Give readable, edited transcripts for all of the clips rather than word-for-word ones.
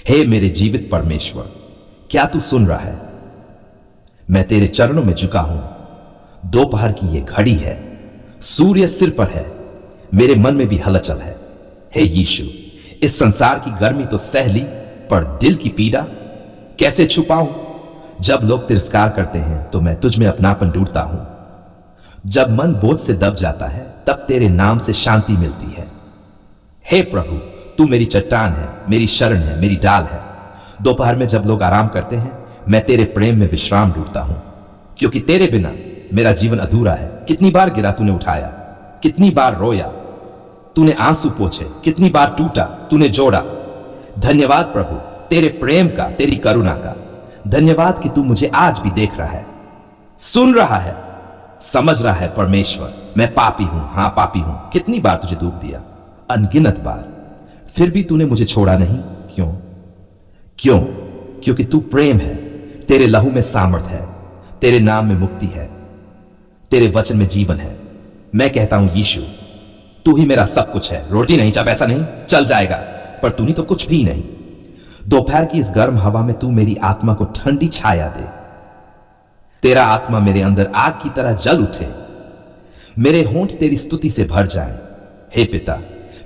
हे मेरे जीवित परमेश्वर, क्या तू सुन रहा है? मैं तेरे चरणों में झुका हूं। दोपहर की यह घड़ी है, सूर्य सिर पर है, मेरे मन में भी हलचल है। हे यीशु, इस संसार की गर्मी तो सह ली, पर दिल की पीड़ा कैसे छुपाऊं? जब लोग तिरस्कार करते हैं तो मैं तुझ में अपनापन ढूंढता हूं। जब मन बोझ से दब जाता है तब तेरे नाम से शांति मिलती है। हे प्रभु, तू मेरी चट्टान है, मेरी शरण है, मेरी ढाल है। दोपहर में जब लोग आराम करते हैं, मैं तेरे प्रेम में विश्राम ढूंढता हूं, क्योंकि तेरे बिना मेरा जीवन अधूरा है। कितनी बार गिरा तूने उठाया, कितनी बार रोया तूने आंसू पोंछे, कितनी बार टूटा तूने जोड़ा। धन्यवाद प्रभु तेरे प्रेम का, तेरी करुणा का। धन्यवाद कि तू मुझे आज भी देख रहा है, सुन रहा है, समझ रहा है। परमेश्वर, मैं पापी हूं, हां पापी हूं। कितनी बार तुझे दुख दिया, अनगिनत बार, फिर भी तूने मुझे छोड़ा नहीं। क्यों? क्यों? क्योंकि तू प्रेम है। तेरे लहू में सामर्थ है, तेरे नाम में मुक्ति है, तेरे वचन में जीवन है। मैं कहता हूं यीशु, तू ही मेरा सब कुछ है। रोटी नहीं, चाहे पैसा नहीं, चल जाएगा, पर तूने तो कुछ भी नहीं। दोपहर की इस गर्म हवा में तू मेरी आत्मा को ठंडी छाया दे। तेरा आत्मा मेरे अंदर आग की तरह जल उठे, मेरे होंठ तेरी स्तुति से भर जाएं। हे पिता,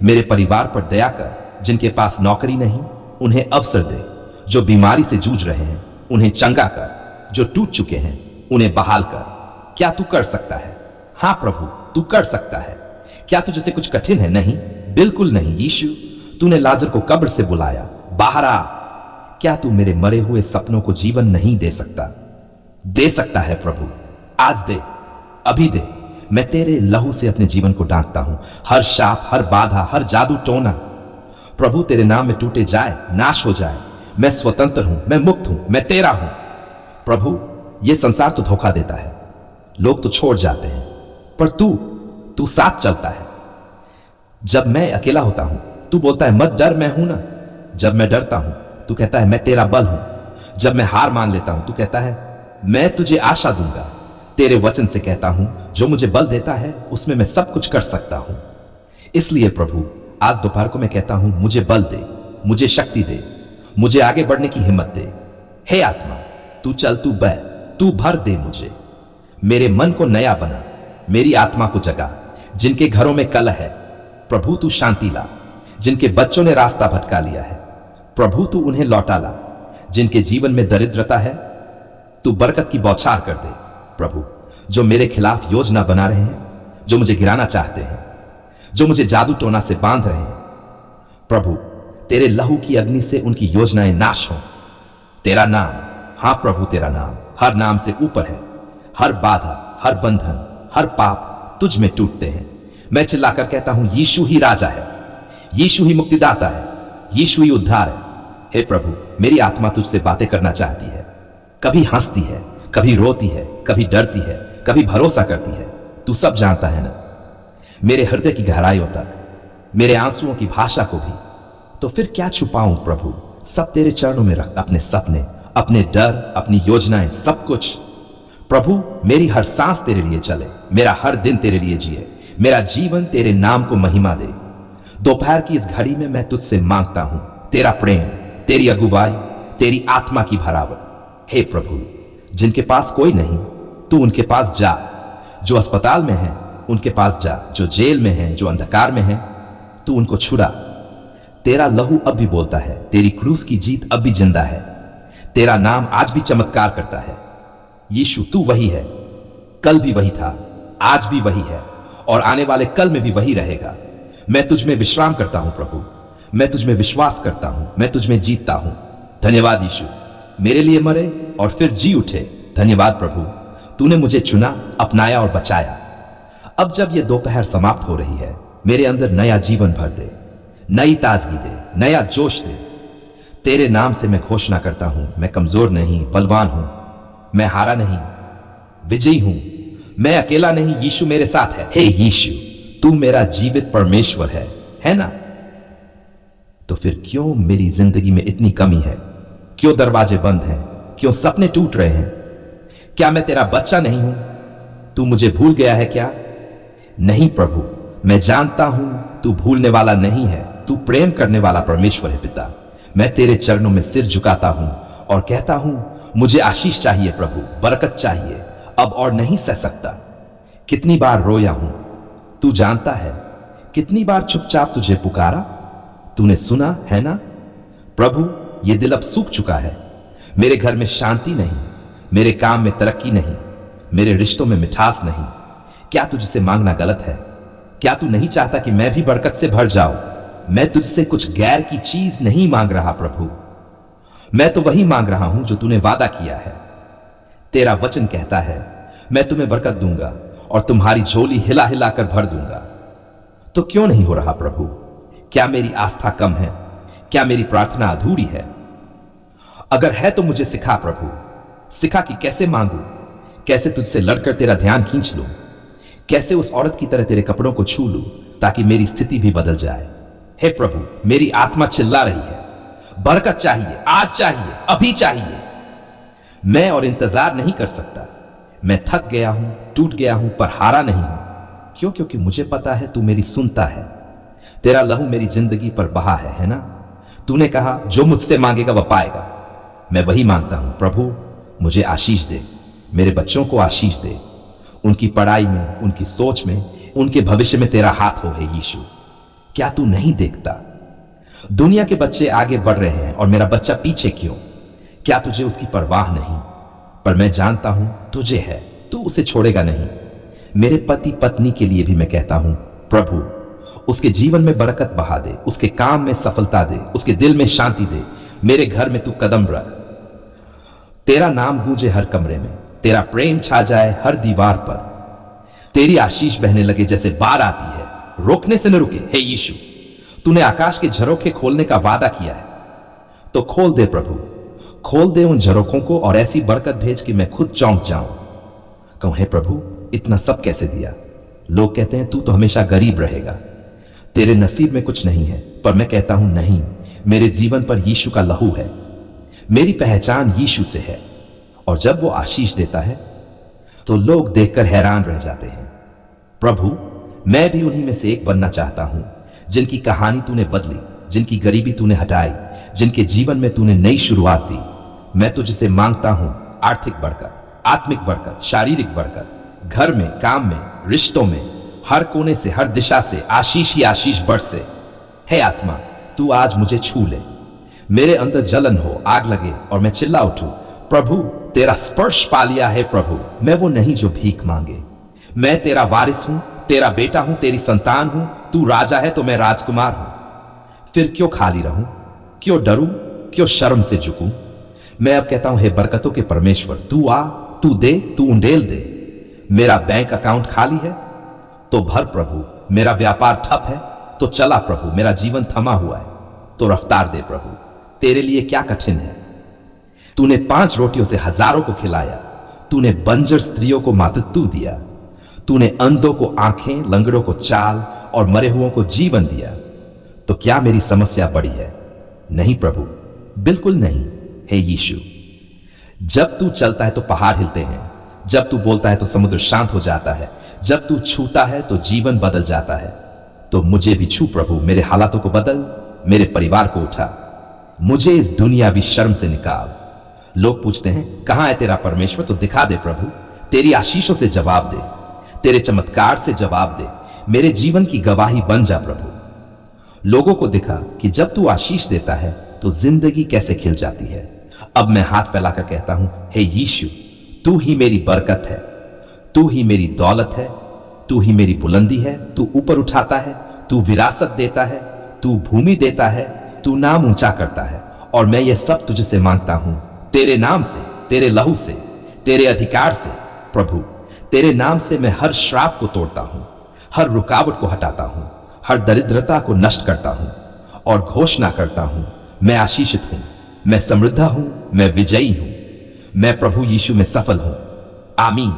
मेरे परिवार पर दया कर। जिनके पास नौकरी नहीं, उन्हें अवसर दे। जो बीमारी से जूझ रहे हैं, उन्हें चंगा कर। जो टूट चुके हैं, उन्हें बहाल कर। क्या तू कर सकता है? हां प्रभु, तू कर सकता है। क्या तुझे से कुछ कठिन है? नहीं, बिल्कुल नहीं। यीशु, तूने लाजर को कब्र से बुलाया, बाहर आ। क्या तू मेरे मरे हुए सपनों को जीवन नहीं दे सकता? दे सकता है प्रभु, आज दे, अभी दे। मैं तेरे लहू से अपने जीवन को डांटता हूं। हर शाप, हर बाधा, हर जादू टोना प्रभु तेरे नाम में टूटे जाए, नाश हो जाए। मैं स्वतंत्र हूं, मैं मुक्त हूं, मैं तेरा हूं। प्रभु, यह संसार तो धोखा देता है, लोग तो छोड़ जाते हैं, पर तू साथ चलता है। जब मैं अकेला होता हूं, तू बोलता है मत डर, मैं हूं ना। जब मैं डरता हूं, तू कहता है मैं तेरा बल हूं। जब मैं हार मान लेता हूं, तू कहता है मैं तुझे आशा दूंगा। तेरे वचन से कहता हूं, जो मुझे बल देता है उसमें मैं सब कुछ कर सकता हूं। इसलिए प्रभु, आज दोपहर को मैं कहता हूं, मुझे बल दे, मुझे शक्ति दे, मुझे आगे बढ़ने की हिम्मत दे। हे आत्मा, तू चल, तू बह, तू भर दे मुझे। मेरे मन को नया बना, मेरी आत्मा को जगा। जिनके घरों में कलह है, प्रभु तू शांति ला। जिनके बच्चों ने रास्ता भटका लिया है, प्रभु तू उन्हें लौटा ला। जिनके जीवन में दरिद्रता है, तू बरकत की बौछार कर दे। प्रभु, जो मेरे खिलाफ योजना बना रहे हैं, जो मुझे गिराना चाहते हैं, जो मुझे जादू टोना से बांध रहे हैं, प्रभु तेरे लहू की अग्नि से उनकी योजनाएं नाश हों। तेरा नाम, हां प्रभु तेरा नाम हर नाम से ऊपर है। हर बाधा, हर बंधन, हर पाप तुझ में टूटते हैं। मैं चिल्लाकर कहता हूं, यीशु ही राजा है, यीशु ही मुक्तिदाता है, यीशु ही उद्धार है। हे प्रभु, मेरी आत्मा तुझसे बातें करना चाहती है। कभी हंसती है, कभी रोती है, कभी डरती है, कभी भरोसा करती है। तू सब जानता है ना, मेरे हृदय की गहराइयों तक, मेरे आंसुओं की भाषा को भी। तो फिर क्या छुपाऊं प्रभु? सब तेरे चरणों में रख। अपने सपने, अपने डर, अपनी योजनाएं, सब कुछ। प्रभु, मेरी हर सांस तेरे लिए चले, मेरा हर दिन तेरे लिए जिए, मेरा जीवन तेरे नाम को महिमा दे। दोपहर की इस घड़ी में मैं तुझसे मांगता हूं तेरा प्रेम, तेरी अगुवाई, तेरी आत्मा की भरावट। हे प्रभु, जिनके पास कोई नहीं, तू उनके पास जा। जो अस्पताल में है, उनके पास जा। जो जेल में है, जो अंधकार में है, तू उनको छुड़ा। तेरा लहू अब भी बोलता है, तेरी क्रूस की जीत अब भी जिंदा है। तेरा नाम आज भी चमत्कार करता है। यीशु, तू वही है, कल भी वही था, आज भी वही है, और आने वाले कल में भी वही रहेगा। मैं तुझ में विश्राम करता हूं प्रभु, मैं तुझ में विश्वास करता हूं, मैं तुझ में जीतता हूं। धन्यवाद यीशु, मेरे लिए मरे और फिर जी उठे। धन्यवाद प्रभु, तूने मुझे चुना, अपनाया और बचाया। अब जब यह दोपहर समाप्त हो रही है, मेरे अंदर नया जीवन भर दे, नई ताजगी दे, नया जोश दे। तेरे नाम से मैं घोषणा करता हूं, मैं कमजोर नहीं, बलवान हूं। मैं हारा नहीं, विजयी हूं। मैं अकेला नहीं, यीशु मेरे साथ है। हे यीशु, तू मेरा जीवित परमेश्वर है ना? तो फिर क्यों मेरी जिंदगी में इतनी कमी है? क्यों दरवाजे बंद हैं? क्यों सपने टूट रहे हैं? क्या मैं तेरा बच्चा नहीं हूं? तू मुझे भूल गया है क्या? नहीं प्रभु, मैं जानता हूं तू भूलने वाला नहीं है। तू प्रेम करने वाला परमेश्वर है पिता। मैं तेरे चरणों में सिर झुकाता हूं और कहता हूं, मुझे आशीष चाहिए प्रभु, बरकत चाहिए, अब और नहीं सह सकता। कितनी बार रोया हूं, तू जानता है। कितनी बार चुपचाप तुझे पुकारा, तूने सुना है ना। प्रभु, ये दिल अब सूख चुका है। मेरे घर में शांति नहीं, मेरे काम में तरक्की नहीं, मेरे रिश्तों में मिठास नहीं। क्या तुझसे मांगना गलत है? क्या तू नहीं चाहता कि मैं भी बरकत से भर जाऊं? मैं तुझसे कुछ गैर की चीज नहीं मांग रहा प्रभु, मैं तो वही मांग रहा हूं जो तूने वादा किया है। तेरा वचन कहता है, मैं तुम्हें बरकत दूंगा और तुम्हारी झोली हिला हिला कर भर दूंगा। तो क्यों नहीं हो रहा प्रभु? क्या मेरी आस्था कम है? क्या मेरी प्रार्थना अधूरी है? अगर है तो मुझे सिखा प्रभु, सिखा कि कैसे मांगू, कैसे तुझसे लड़कर तेरा ध्यान खींच लूं, कैसे उस औरत की तरह तेरे कपड़ों को छू लूं ताकि मेरी स्थिति भी बदल जाए। हे प्रभु, मेरी आत्मा चिल्ला रही है, बरकत चाहिए, आज चाहिए, अभी चाहिए। मैं और इंतजार नहीं कर सकता। मैं थक गया हूं, टूट गया हूं, पर हारा नहीं हूं। क्यों? क्योंकि मुझे पता है तू मेरी सुनता है। तेरा लहू मेरी जिंदगी पर बहा है ना। तूने कहा, जो मुझसे मांगेगा वह पाएगा। मैं वही मांगता हूं प्रभु, मुझे आशीष दे, मेरे बच्चों को आशीष दे, उनकी पढ़ाई में, उनकी सोच में, उनके भविष्य में तेरा हाथ हो। है यीशु, क्या तू नहीं देखता? दुनिया के बच्चे आगे बढ़ रहे हैं और मेरा बच्चा पीछे क्यों? क्या तुझे उसकी परवाह नहीं? पर मैं जानता हूं तुझे है, तू उसे छोड़ेगा नहीं। मेरे पति पत्नी के लिए भी मैं कहता हूं, प्रभु उसके जीवन में बरकत बहा दे, उसके काम में सफलता दे, उसके दिल में शांति दे। मेरे घर में तू कदम रख, तेरा नाम गूंजे हर कमरे में, तेरा प्रेम छा जाए हर दीवार पर, तेरी आशीष बहने लगे जैसे बाढ़ आती है, रोकने से न रुके। हे यीशु, तूने आकाश के झरोखे खोलने का वादा किया है, तो खोल दे प्रभु, खोल दे उन झरोखों को और ऐसी बरकत भेज कि मैं खुद चौंक जाऊं। कहूं, हे प्रभु, इतना सब कैसे दिया? लोग कहते हैं तू तो हमेशा गरीब रहेगा, तेरे नसीब में कुछ नहीं है। पर मैं कहता हूं नहीं, मेरे जीवन पर यीशु का लहू है, मेरी पहचान यीशु से है। और जब वो आशीष देता है तो लोग देखकर हैरान रह जाते हैं। प्रभु, मैं भी उन्हीं में से एक बनना चाहता हूं जिनकी कहानी तूने बदली, जिनकी गरीबी तूने हटाई, जिनके जीवन में तूने नई शुरुआत दी। मैं तुझसे मांगता हूं आर्थिक बरकत, आत्मिक बरकत, शारीरिक बरकत, घर में, काम में, रिश्तों में, हर कोने से, हर दिशा से आशीष ही आशीष बरसे। हे आत्मा, तू आज मुझे छू ले, मेरे अंदर जलन हो, आग लगे और मैं चिल्ला उठूं, प्रभु तेरा स्पर्श पा लिया है। प्रभु, मैं वो नहीं जो भीख मांगे, मैं तेरा वारिस हूं, तेरा बेटा हूं, तेरी संतान हूं। तू राजा है तो मैं राजकुमार हूं। फिर क्यों खाली रहूं? क्यों डरूं? क्यों शर्म से झुकूं? मैं अब कहता हूं, हे बरकतों के परमेश्वर, तू आ, तू दे, तू उंडेल दे। मेरा बैंक अकाउंट खाली है तो भर प्रभु, मेरा व्यापार ठप है तो चला प्रभु, मेरा जीवन थमा हुआ है तो रफ्तार दे प्रभु। तेरे लिए क्या कठिन है? तूने 5 रोटियों से हजारों को खिलाया, तूने बंजर स्त्रियों को मातृत्व दिया, तूने अंधों को आंखें, लंगड़ों को चाल और मरे हुओं को जीवन दिया। तो क्या मेरी समस्या बड़ी है? नहीं प्रभु, बिल्कुल नहीं। हे यीशु, जब तू चलता है तो पहाड़ हिलते हैं, जब तू बोलता है तो समुद्र शांत हो जाता है, जब तू छूता है तो जीवन बदल जाता है। तो मुझे भी छू प्रभु, मेरे हालातों को बदल, मेरे परिवार को उठा, मुझे इस दुनियावी शर्म से निकाल। लोग पूछते हैं कहां है तेरा परमेश्वर? तो दिखा दे प्रभु, तेरी आशीषों से जवाब दे, तेरे चमत्कार से जवाब दे, मेरे जीवन की गवाही बन जा प्रभु। लोगों को दिखा कि जब तू आशीष देता है तो जिंदगी कैसे खिल जाती है। अब मैं हाथ फैलाकर कहता हूं, हे यीशु, तू ही मेरी बरकत है, तू ही मेरी दौलत है, तू ही मेरी बुलंदी है। तू ऊपर उठाता है, तू विरासत देता है, तू भूमि देता है, तू नाम ऊंचा करता है। और मैं ये सब तुझसे मांगता हूं तेरे नाम से, तेरे लहू से, तेरे अधिकार से। प्रभु, तेरे नाम से मैं हर श्राप को तोड़ता हूं, हर रुकावट को हटाता हूं, हर दरिद्रता को नष्ट करता हूं और घोषणा करता हूं, मैं आशीषित हूं, मैं समृद्ध हूं, मैं विजयी हूं, मैं प्रभु यीशु में सफल हूं। आमीन।